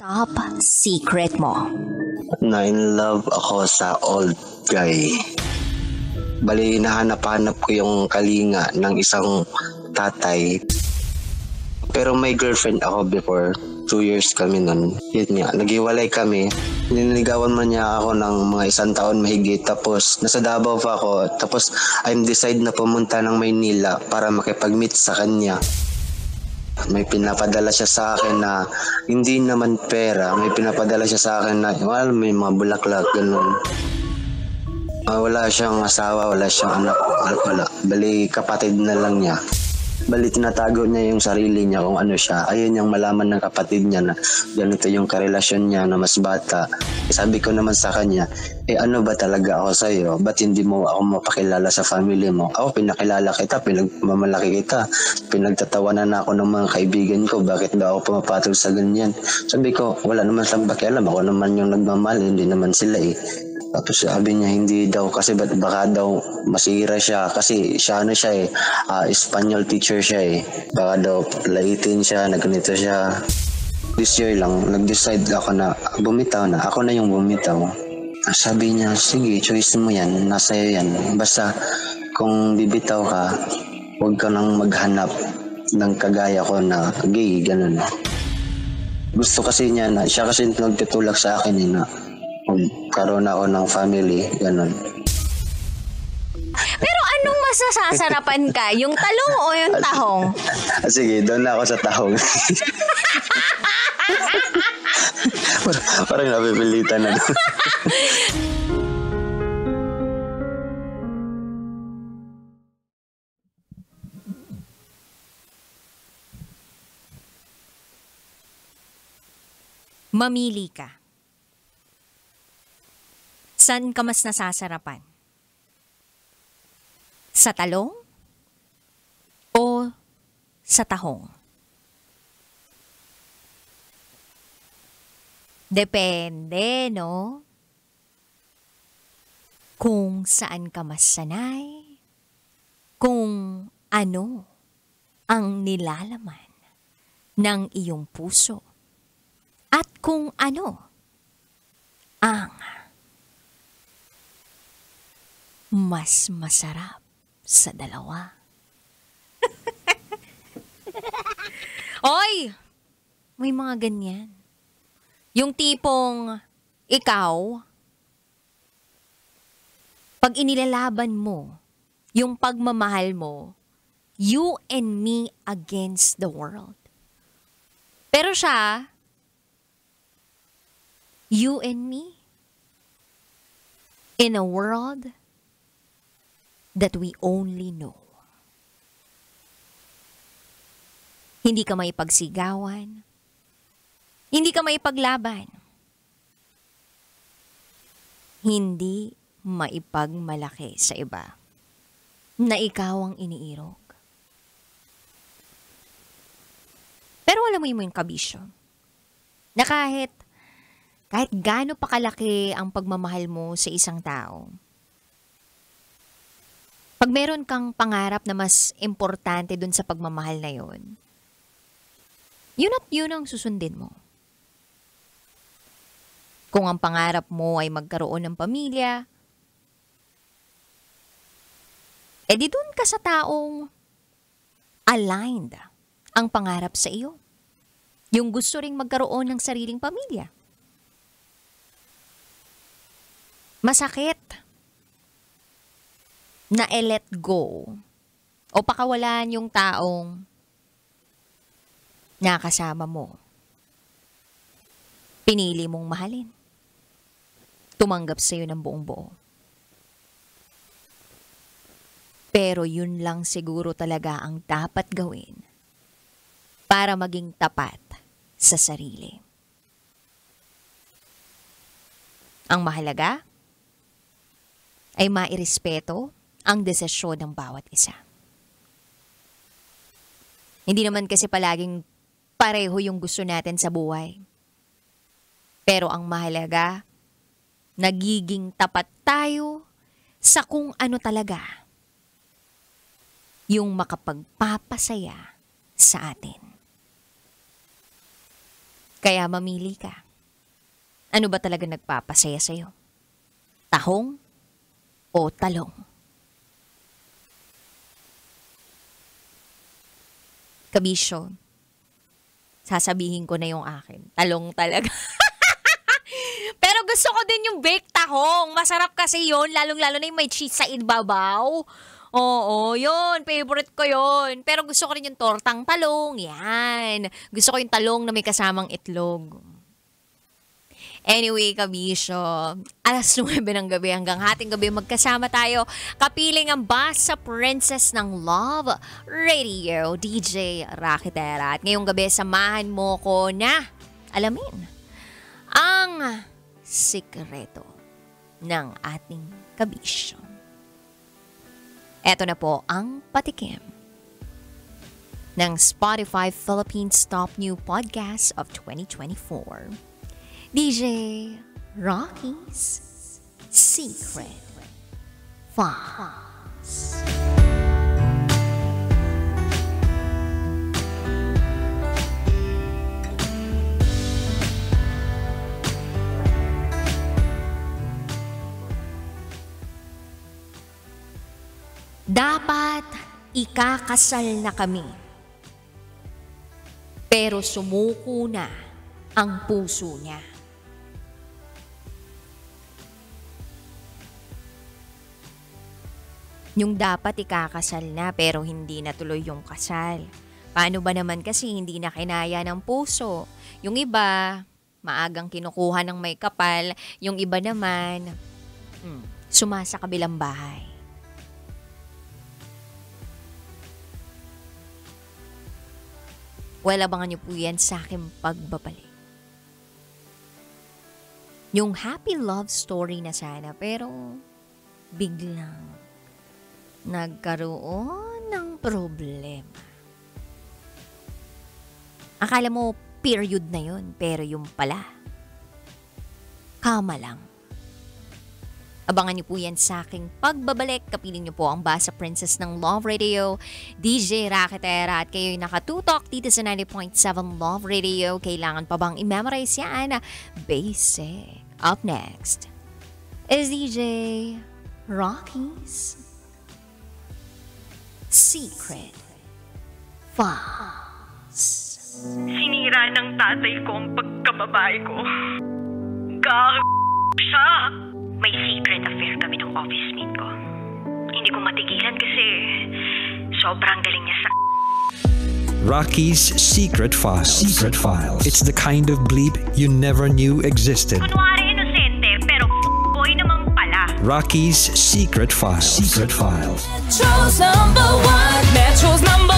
Top secret mo. Na-in love ako sa old guy. Bali, nahanap-hanap ko yung kalinga ng isang tatay. Pero may girlfriend ako before. 2 years kami nun. Yun nga, naghiwalay kami. Niligawan man niya ako ng mga 1 taon mahigit. Tapos, nasa Davao pa ako. Tapos, I'm decide na pumunta ng Maynila para makipag-meet sa kanya. May pinapadala siya sa akin na hindi naman pera. May pinapadala siya sa akin na, well, may mga bulaklak, ganun. Wala siyang asawa, wala siyang anak, wala. Bali, kapatid na lang niya. Bali, tinatago niya yung sarili niya kung ano siya. Ayun yung malaman ng kapatid niya na ganito yung karelasyon niya na mas bata. Sabi ko naman sa kanya, ano ba talaga ako sa'yo? Ba't hindi mo ako mapakilala sa family mo? Ako, pinakilala kita, pinagmamalaki kita. Pinagtatawanan na ako ng mga kaibigan ko. Bakit ba ako pumapatol sa ganyan? Sabi ko, wala naman silang pakialam. Ako naman yung nagmamahal, hindi naman sila eh. Tapos sabi niya hindi daw kasi baka daw masira siya kasi siya Espanyol teacher siya eh. Baka daw laitin siya, nagganito siya. This year lang, nag-decide ako na bumitaw na. Ako na yung bumitaw. Sabi niya, sige, choice mo yan, nasa iyo yan. Basta kung bibitaw ka, huwag ka nang maghanap ng kagaya ko na gay, ganun. Gusto kasi niya na, siya kasi nagtutulak sa akin eh na karoon ako ng family, ganun. Pero anong masasasarapan ka? Yung talong o yung tahong? Sige, doon na ako sa tahong. Parang napipilitan na doon. Mamili ka. Saan ka mas nasasarapan? Sa talong o sa tahong? Depende, no? Kung saan ka mas sanay, kung ano ang nilalaman ng iyong puso, at kung ano ang mas masarap sa dalawa. Oy! May mga ganyan. Yung tipong ikaw, pag inilalaban mo, yung pagmamahal mo, you and me against the world. Pero siya, you and me in a world that we only know. Hindi ka maipagsigawan. Hindi ka maipaglaban. Hindi maipagmalaki sa iba na ikaw ang iniirog. Pero alam mo yung kabisyo na kahit gaano pa kalaki ang pagmamahal mo sa isang tao, pag meron kang pangarap na mas importante dun sa pagmamahal na yun, yun at yun ang susundin mo. Kung ang pangarap mo ay magkaroon ng pamilya, edi dun ka sa taong aligned ang pangarap sa iyo. Yung gusto ring magkaroon ng sariling pamilya. Masakit na let go o pakawalan yung taong nakasama mo. Pinili mong mahalin. Tumanggap sa'yo ng buong buo. Pero yun lang siguro talaga ang dapat gawin para maging tapat sa sarili. Ang mahalaga ay mairespeto ang desisyon ng bawat isa. Hindi naman kasi palaging pareho yung gusto natin sa buhay. Pero ang mahalaga, nagiging tapat tayo sa kung ano talaga yung makapagpapasaya sa atin. Kaya mamili ka. Ano ba talaga nagpapasaya sa'yo? Tahong o talong? Kabisyo, sasabihin ko na yung akin. Talong talaga. Pero gusto ko din yung baked tahong. Masarap kasi yun, lalong-lalo na yung may cheese sa ibabaw. Oo, yun. Favorite ko yun. Pero gusto ko rin yung tortang talong. Yan. Gusto ko yung talong na may kasamang itlog. Anyway, kabisyo, alas 9 ng gabi hanggang hating gabi magkasama tayo. Kapiling ang Basa Princess ng Love Radio, DJ Rakitera. At ngayong gabi, samahan mo ko na alamin ang sikreto ng ating kabisyo. Eto na po ang patikim ng Spotify Philippines Top New Podcast of 2024. DJ Rocky's Secret Files. Dapat ikakasal na kami, pero sumuko na ang puso niya. Yung dapat ikakasal na pero hindi natuloy yung kasal. Paano ba naman kasi hindi na kinaya ng puso? Yung iba, maagang kinukuha ng may kapal. Yung iba naman, sumasa kabilang bahay. Well, abangan niyo po yan sa aking pagbabalik. Yung happy love story na sana pero biglang nagkaroon ng problema. Akala mo period na yun, pero yung pala, kama lang. Abangan niyo po yan sa aking pagbabalik. Kapiling niyo po ang Basa Princess ng Love Radio, DJ Rakitera, at kayo'y nakatutok dito sa 90.7 Love Radio. Kailangan pa bang i-memorize yan? Basic. Up next is DJ Rocky's Secret Files. Sinira ng tatay ko ang pagkababae ko. Siya. May secret affair kami ng office mate ko. Hindi ko matigilan kasi sobrang galing niya sa... Rocky's Secret Files. Secret Files. It's the kind of bleep you never knew existed. Kunwari inosente, pero boy naman pala. Rocky's Secret Files. Secret Files. Metro's number one. Metro's number